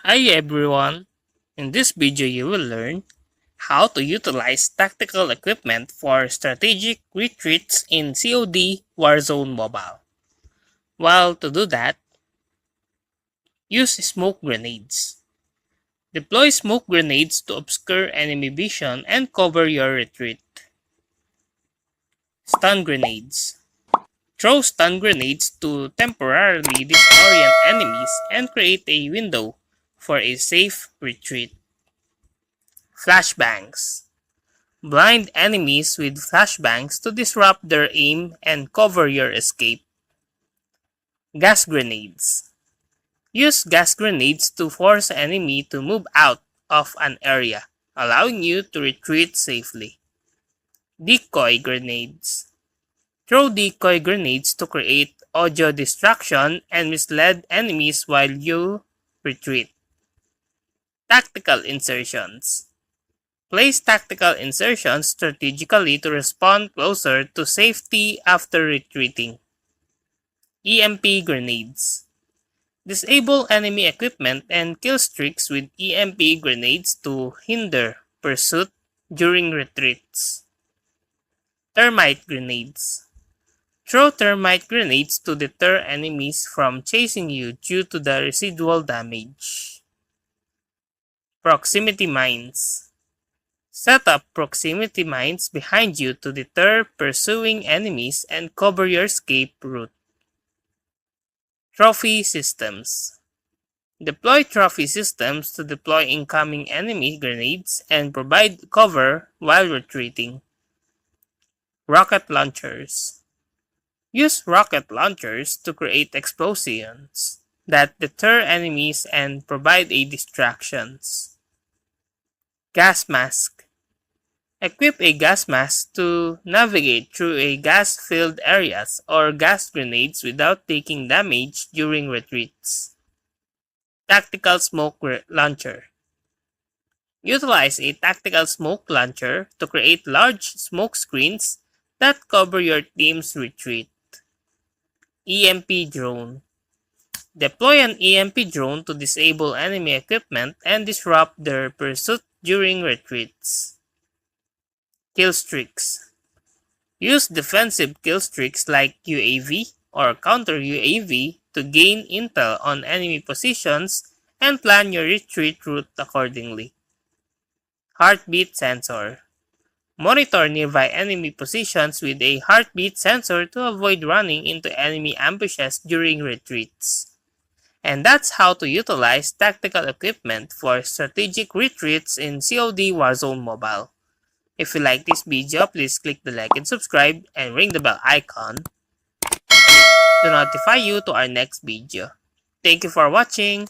Hi everyone! In this video you will learn how to utilize tactical equipment for strategic retreats in COD Warzone Mobile. Well, to do that, use smoke grenades. Deploy smoke grenades to obscure enemy vision and cover your retreat. Stun grenades. Throw stun grenades to temporarily disorient enemies and create a window for a safe retreat. Flashbangs. Blind enemies with flashbangs to disrupt their aim and cover your escape. Gas grenades. Use gas grenades to force enemy to move out of an area, allowing you to retreat safely. Decoy grenades. Throw decoy grenades to create audio distraction and mislead enemies while you retreat. Tactical insertions. Place tactical insertions strategically to respond closer to safety after retreating. EMP grenades. Disable enemy equipment and kill streaks with EMP grenades to hinder pursuit during retreats. Termite grenades. Throw termite grenades to deter enemies from chasing you due to the residual damage. Proximity mines. Set up proximity mines behind you to deter pursuing enemies and cover your escape route. Trophy systems. Deploy trophy systems to deploy incoming enemy grenades and provide cover while retreating. Rocket launchers. Use rocket launchers to create explosions that deter enemies and provide a distractions. Gas mask. Equip a gas mask to navigate through a gas-filled areas or gas grenades without taking damage during retreats. Tactical smoke launcher. Utilize a tactical smoke launcher to create large smoke screens that cover your team's retreat. EMP drone. Deploy an EMP drone to disable enemy equipment and disrupt their pursuit during retreats. Kill streaks. Use defensive kill streaks like UAV or counter UAV to gain intel on enemy positions and plan your retreat route accordingly. Heartbeat sensor. Monitor nearby enemy positions with a heartbeat sensor to avoid running into enemy ambushes during retreats. And that's how to utilize tactical equipment for strategic retreats in COD Warzone Mobile. If you like this video, please click the like and subscribe and ring the bell icon to notify you to our next video. Thank you for watching.